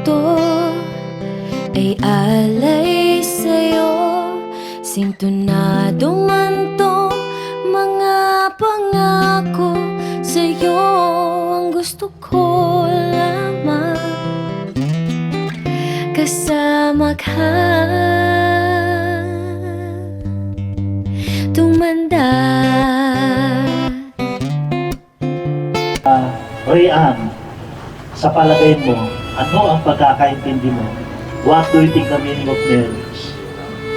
ito ay alay sa'yo. Sintonado man tong mga pangako sa'yo. Ang gusto ko lamang kasama ka, tumanda. Rian, sa palagay mo, ano ang pagkakaintindi mo? What do you think the meaning of marriage?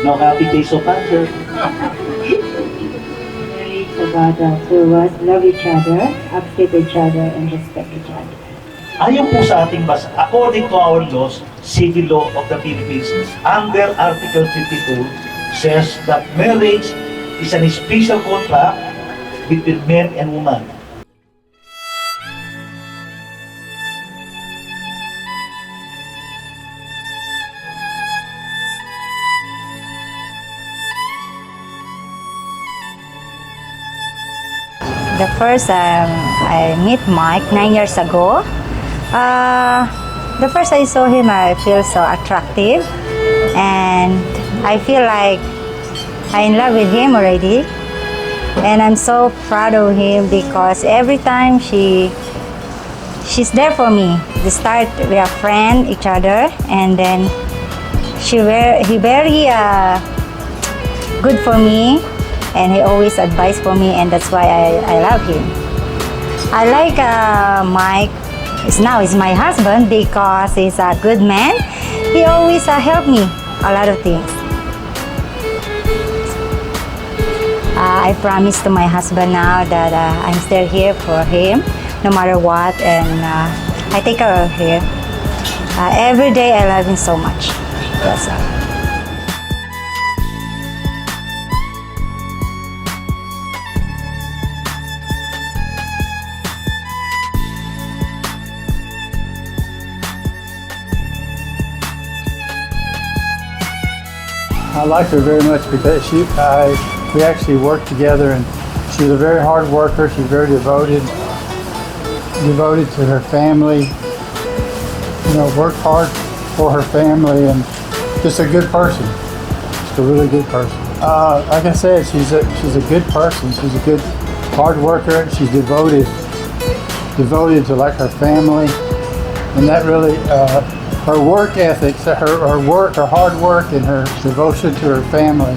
No happy face of answer. Married together to us, love each other, accept each other, and respect each other. Ayon po sa ating basa, according to our laws, civil law of the Philippines, under Article 52, says that marriage is an special contract between men and women. The first I met Mike 9 years ago. The first I saw him, I feel so attractive, and I feel like I'm in love with him already. And I'm so proud of him because every time she's there for me. The start we are friends each other, and then he very good for me. And he always advised for me, and that's why I love him. I like Mike. Now he's my husband because he's a good man. He always help me a lot of things. I promise to my husband now that I'm still here for him, no matter what, and I take care of him. Every day I love him so much. That's all. I like her very much because we actually work together, and she's a very hard worker. She's very devoted to her family. You know, worked hard for her family, and just a good person. Just a really good person. Like I said, she's a good person. She's a good hard worker. And she's devoted to like her family, and that really. Her work ethics, her hard work, and her devotion to her family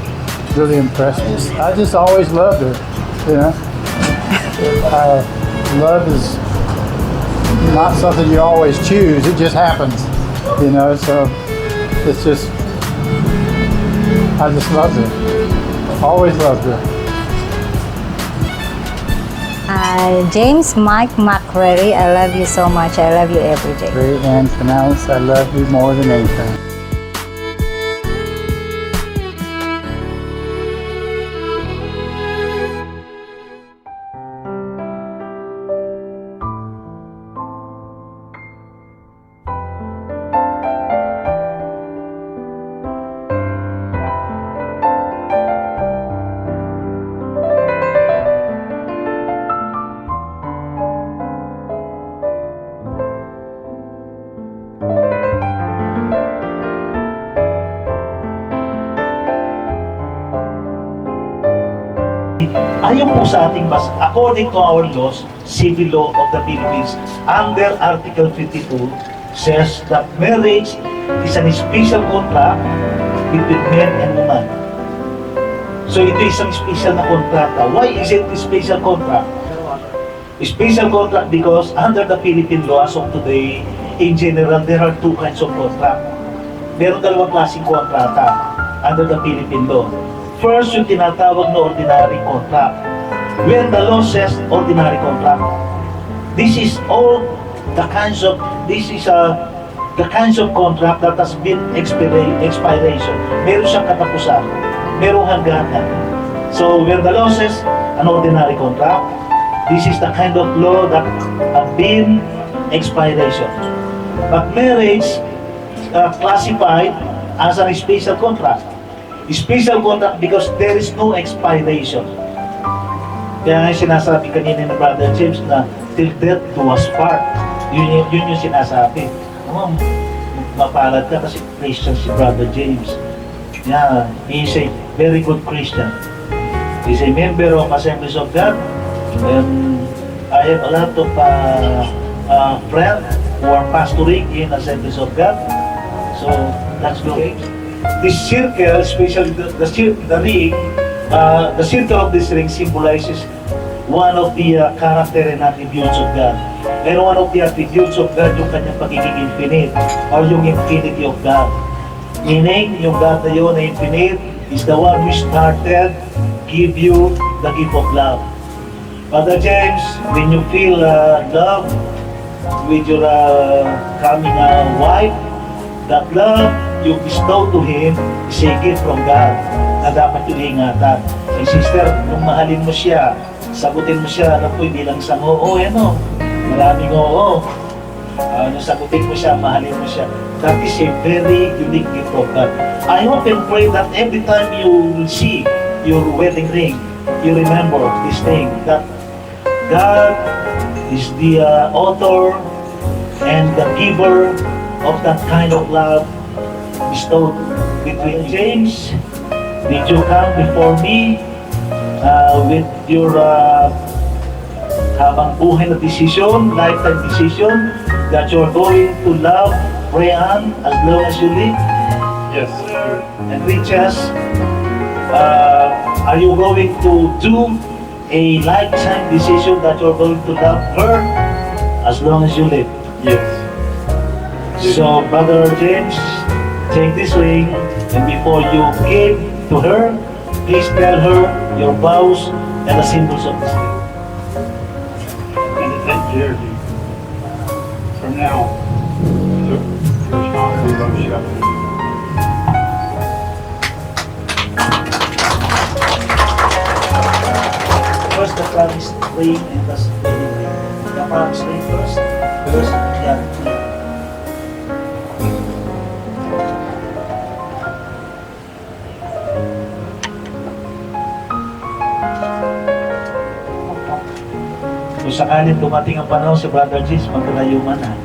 really impressed me. I just always loved her, you know. Love is not something you always choose, it just happens, you know, so it's just, I just loved her. Always loved her. James Mike McCreary, I love you so much. I love you every day. Ray Ann Canales, I love you more than anything. Ayon po sa ating basa, according to our laws, civil law of the Philippines, under Article 52, says that marriage is an special contract between men and women. So ito isang special na kontrata. Why is it a special contract? Special contract because under the Philippine law as of today, in general, there are two kinds of contract. Meron dalawang klaseng kontrata under the Philippine law. First, yung tinatawag na ordinary contract. When the law says ordinary contract, this is all the kinds of contract that has been expiration. Meron siyang katapusan, merong hangganan. So when the law says an ordinary contract, this is the kind of law that have been expiration. But marriage classified as a special contract. Special contract because there is no expiration. Kaya sinasabi kanina ni Brother James na till death do us part. Yun yung sinasabi. mapalad ka kasi Christian si Brother James. Yeah, he is a very good Christian. He's a member of Assemblies of God. And I have a lot of friends who are pastoring in Assemblies of God. So that's good. This circle, especially the ring, the circle of this ring symbolizes one of the character and attributes of God. And one of the attributes of God, yung kanyang pagiging infinite, or yung infinity of God. Meaning, yung God na yun na infinite is the one who started, give you the gift of love. Father James, when you feel love with your coming wife, that love you bestow to him is a gift from God na dapat yung ingatan. And sister, nung mahalin mo siya, sagutin mo siya, alam po, hindi lang isang oo, ano, maraming oo. Sagutin mo siya, mahalin mo siya. That is a very unique gift of God. I hope and pray that every time you will see your wedding ring, you remember this thing, that God is the author and the giver of that kind of love bestowed between James. Did you come before me with your habang buhay na decision, lifetime decision, that you're going to love Brian as long as you live? Yes. And Riches, are you going to do a lifetime decision that you're going to love her as long as you live? Yes. So, Brother James, take this ring, and before you give to her, please tell her your vows and the symbols of this ring. And to take care of you. From now, to love each other. First, the promise ring and the wedding ring. The promise ring first. First, yeah. Kung sakaling dumating ang panahon si Brother James, magkalayuman na.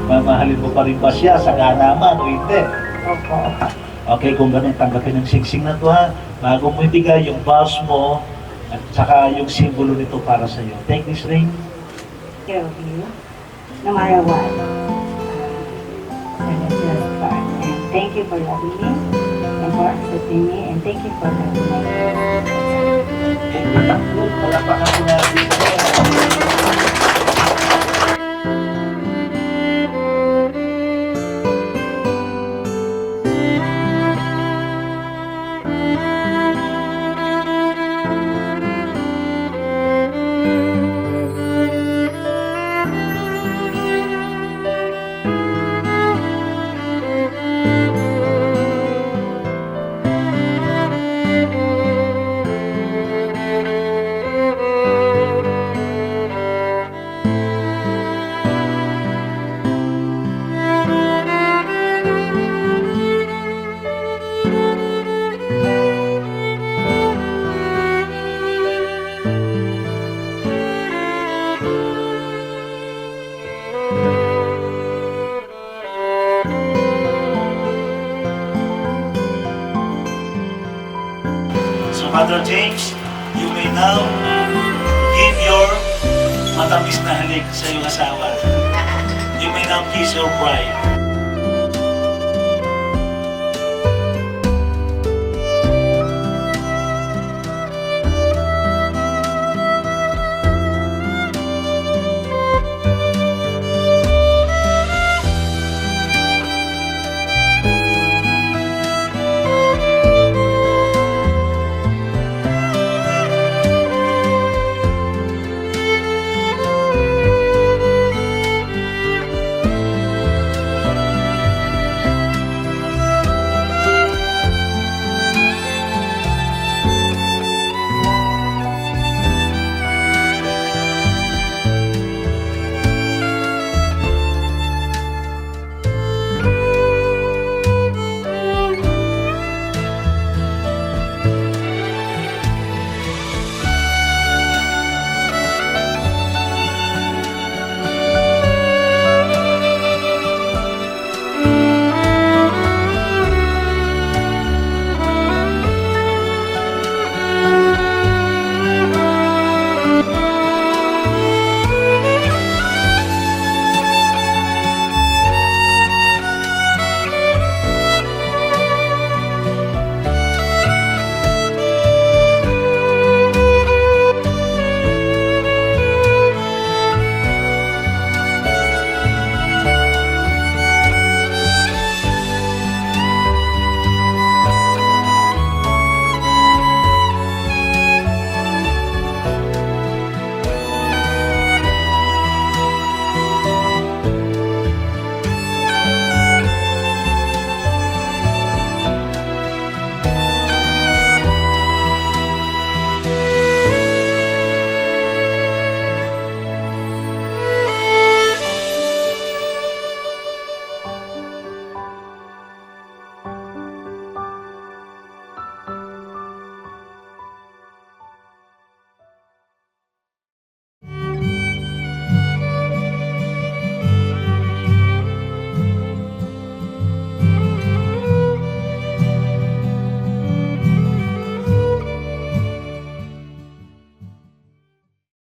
Mamahalin mo pa rin ba siya sa ganaman o hindi? Opo. Okay, kung ganun, tanggapin ang singsing na to ha. Bago mo ibigay yung vows mo at saka yung simbolo nito para sa iyo. Take this ring. Care of you, no matter what. And it's just fun. And thank you for loving me, and for accepting me, and thank you for loving me. Palapakan ko natin. So, Brother James, you may now give your matamis na halik sa iyong asawa. You may now kiss your bride.